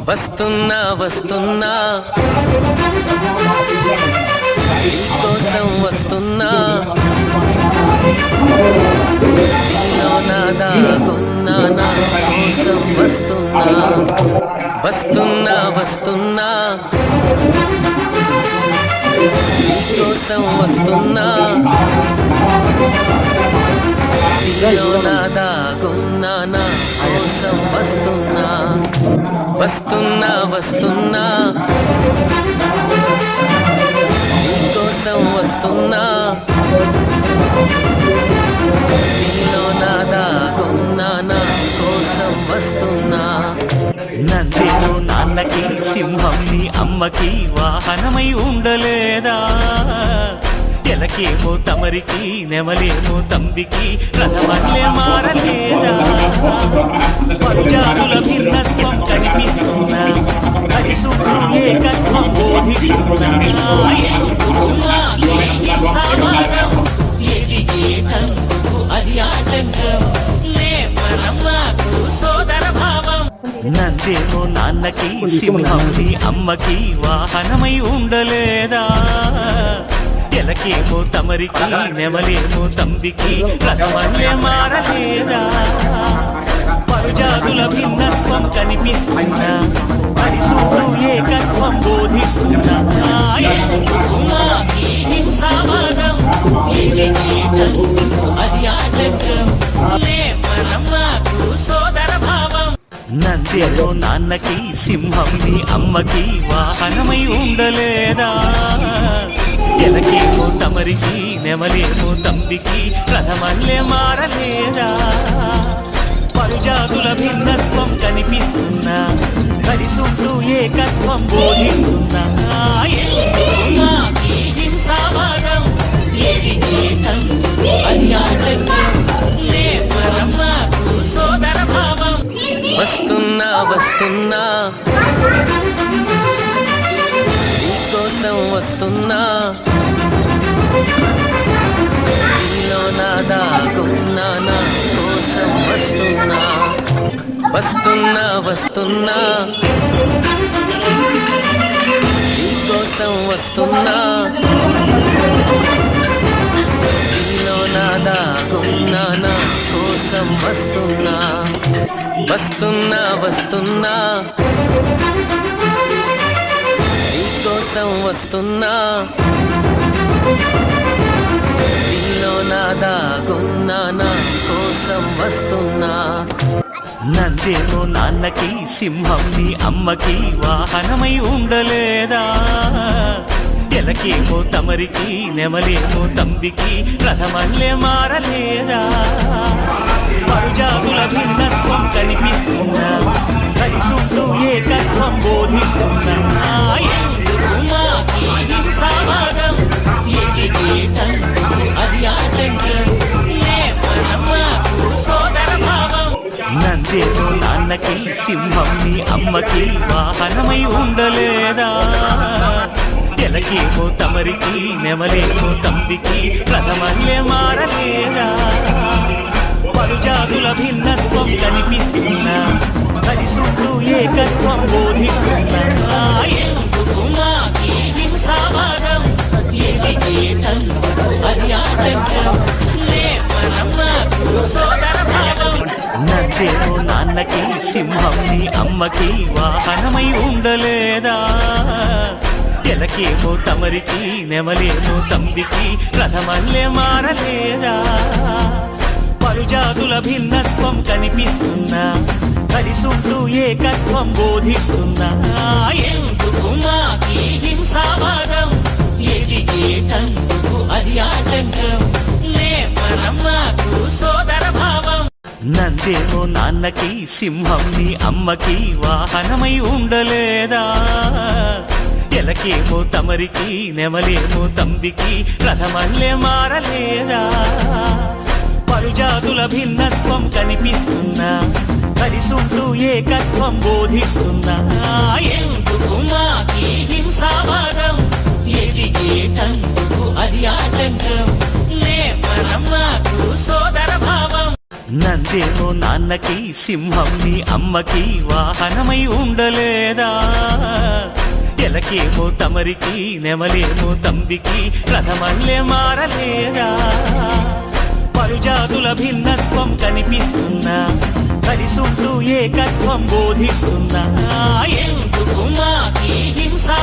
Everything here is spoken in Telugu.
వస్తున్నా వస్తున్నా నీకోసం వస్తున్నా నీలో నా దాగున్నా నా కోసం వస్తున్నా వస్తున్నా వస్తున్నా నీకోసం వస్తున్నా నీలో నా దాగున్నా నా కోసం వస్తున్నా వస్తున్నా వస్తున్నా నీకోసం వస్తున్నా నీలో నా దాగున్నా నా కోసం వస్తున్నా నందేమో నాన్నకి సింహం నీ అమ్మకి వాహనమై ఉండలేదా ఎలకేమో తమరికి నెమలేమో తంబికి రథమల్లే మారలేదా పంజాబుల భిన్నత్వం కనిపిస్తున్నా హరిశుద్ధు ఏకత్వం బోధిస్తున్నా సమాజం ఏది ఏకందుకు అది ఆటంకం లే మనం నాకు సోదర భావం నందేమో నాన్నకి సింహం నీ అమ్మకి వాహనమై ఉండలేదా ఎలకేమో తమరికి నెమలేమో తంబికి రథమల్లే మారలేదా పరుజాతుల భిన్నత్వం కనిపిస్తున్నా పరిశుద్ధు ఏకత్వం బోధిస్తున్నా హింసావాదం అది ఆటంకం లే మనం నాకు సోదర భావం నందేమో నాన్నకి సింహం నీ అమ్మకి వాహనమై ఉండలేదా ఎలకేమో తమరికి నెమలేమో తంబికి రథమల్లే మారలేదా పరుజాతుల భిన్నత్వం కనిపిస్తున్నా పరిశుద్ధు ఏకత్వం బోధిస్తున్నా హింసావాదం ఏది ఏకందుకు అది ఆటంకం లే మనం నాకు సోదర భావం వస్తున్నా వస్తున్నా నీకోసం వస్తున్నా నీలో నా దాగున్నా నా కోసం వస్తున్నా వస్తున్నా వస్తున్నా నీకోసం వస్తున్నా నీలో నా దాగున్నా నా కోసం వస్తున్నా వస్తున్నా వస్తున్నా నీకోసం వస్తున్నా నీలో నా దాగున్నా నా కోసం వస్తున్నా నందేమో నాన్నకి సింహం నీ అమ్మకి వాహనమై ఉండలేదా ఎలకేమో తమరికి నెమలేమో తంబికి రథమల్లే మారలేదా పరుజాతుల భిన్నత్వం కనిపిస్తున్నా పరిశుద్ధు ఏకత్వం బోధిస్తున్నా హింసావాదం ఏది ఏకందుకు అది ఆటంకం లే మనం నాకు సోదర భావం నందేమో నాన్నకి సింహం నీ అమ్మకి వాహనమై ఉండలేదా ఎలకేమో తమరికి నెమలేమో తంబికి రథమల్లే మారలేదా పరుజాతుల భిన్నత్వం కనిపిస్తున్నా పరిశుద్ధు ఏకత్వం బోధిస్తున్నా హింసావాదం ఏది ఏకందుకు అది ఆటంకం లే మనం నాకు సోదర భావం నందేమో నాన్నకి సింహం నీ అమ్మకి వాహనమై ఉండలేదా ఎలకేమో తమరికి నెమలేమో తంబికి రథమల్లే మారలేదా పరుజాతుల భిన్నత్వం కనిపిస్తున్నా పరిశుద్ధు ఏకత్వం బోధిస్తున్నా హింసావాదం ఏది ఏకందుకు అది ఆటంకం లే మనం నాకు సోదర భావం నందేమో నాన్నకి సింహం నీ అమ్మకి వాహనమై ఉండలేదా ఎలకేమో తమరికి నెమలేమో తంబికి రథమల్లే మారలేదా పరుజాతుల భిన్నత్వం కనిపిస్తున్నా పరిశుద్ధు ఏకత్వం బోధిస్తున్నా హింసావాదం ఏది ఏకందుకు అది ఆటంకం లే మనం నాకు సోదర భావం నందేమో నాన్నకి సింహం మీ అమ్మకి వాహనమై ఉండలేదా ఎలకేమో తమరికి నెమలేమో తంబికి రథమల్లే మారలేదా పలుజాతుల భిన్నత్వం కనిపిస్తున్నా కలిసుంటూ ఏకత్వం బోధిస్తున్నా ఎందుకు మాకి హింసా